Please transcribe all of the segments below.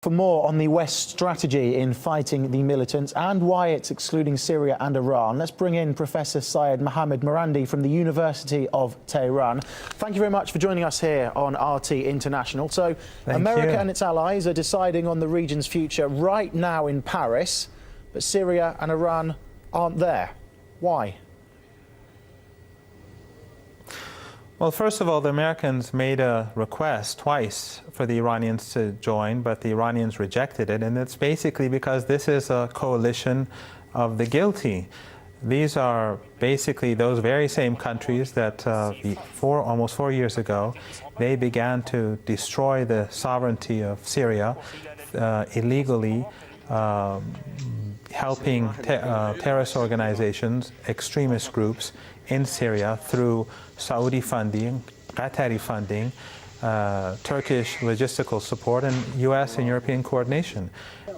For more on the West's strategy in fighting the militants and why it's excluding Syria and Iran, let's bring in Professor Syed Mohammed Marandi from the University of Tehran. Thank you very much for joining us here on RT International. So, America and its allies are deciding on the region's future right now in Paris, but Syria and Iran aren't there. Why? Well, first of all, the Americans made a request twice for the Iranians to join, but the Iranians rejected it, and it's basically because this is a coalition of the guilty. These are basically those very same countries that almost 4 years ago, they began to destroy the sovereignty of Syria illegally, helping terrorist organizations, extremist groups in Syria through Saudi funding, Qatari funding, Turkish logistical support, and U.S. and European coordination.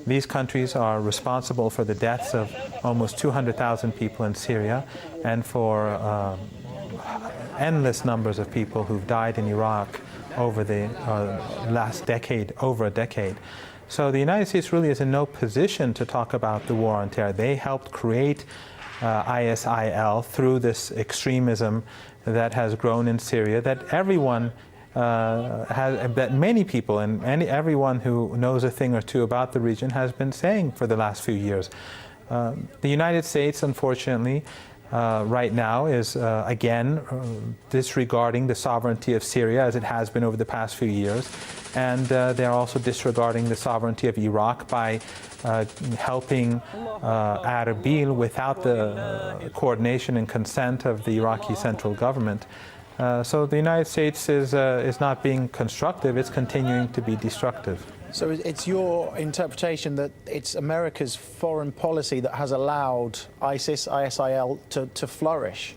These countries are responsible for the deaths of almost 200,000 people in Syria and for endless numbers of people who've died in Iraq over the last decade, over a decade. So the United States really is in no position to talk about the war on terror. They helped create ISIL through this extremism that has grown in Syria, that everyone that many people and everyone who knows a thing or two about the region has been saying for the last few years. The United States, unfortunately, right now is again disregarding the sovereignty of Syria as it has been over the past few years, and they're also disregarding the sovereignty of Iraq by helping Erbil without the coordination and consent of the Iraqi central government. So the United States is not being constructive, it's continuing to be destructive. So it's your interpretation that it's America's foreign policy that has allowed ISIS, ISIL to flourish?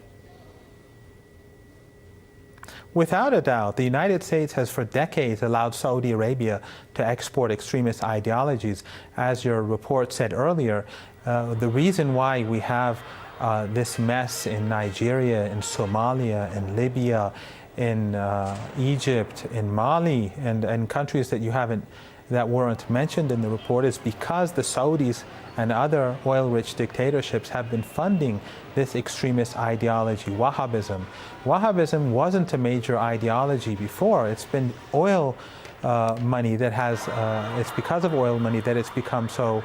Without a doubt, the United States has for decades allowed Saudi Arabia to export extremist ideologies. As your report said earlier, the reason why we have this mess in Nigeria, in Somalia, in Libya, in Egypt, in Mali, and countries that weren't mentioned in the report is because the Saudis and other oil-rich dictatorships have been funding this extremist ideology, Wahhabism. Wahhabism wasn't a major ideology before. It's been oil money that has, it's because of oil money that it's become so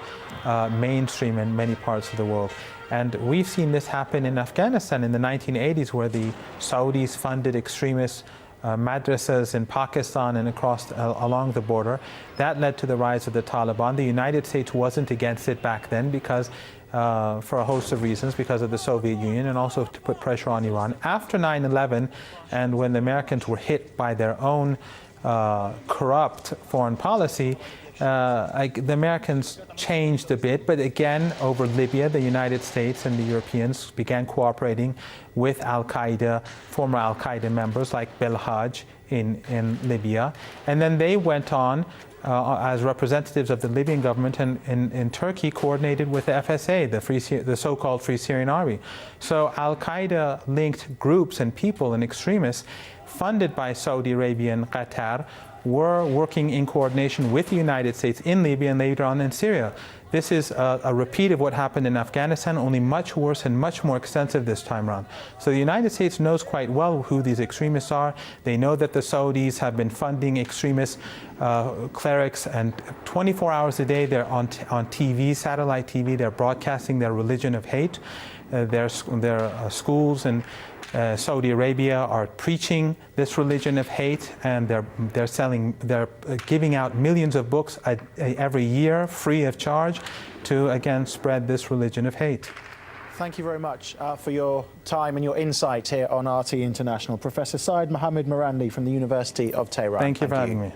mainstream in many parts of the world. And we've seen this happen in Afghanistan in the 1980s, where the Saudis funded extremist madrasas in Pakistan and along the border. That led to the rise of the Taliban. The United States wasn't against it back then because, for a host of reasons, because of the Soviet Union and also to put pressure on Iran. After 9/11, and when the Americans were hit by their own corrupt foreign policy, the Americans changed a bit, but again, over Libya, the United States and the Europeans began cooperating with Al-Qaeda, former Al-Qaeda members like Belhaj in Libya. And then they went on as representatives of the Libyan government and in Turkey coordinated with the FSA, the so-called Free Syrian Army. So Al-Qaeda-linked groups and people and extremists funded by Saudi Arabia and Qatar were working in coordination with the United States in Libya and later on in Syria. This is a repeat of what happened in Afghanistan, only much worse and much more extensive this time around. So the United States knows quite well who these extremists are. They know that the Saudis have been funding extremist clerics, and 24 hours a day they're on TV, satellite TV, they're broadcasting their religion of hate. Their schools and Saudi Arabia are preaching this religion of hate, and they're giving out millions of books every year free of charge to again spread this religion of hate. Thank you very much for your time and your insight here on RT International. Professor Syed Mohammed Marandi from the University of Tehran. Thank you for having me.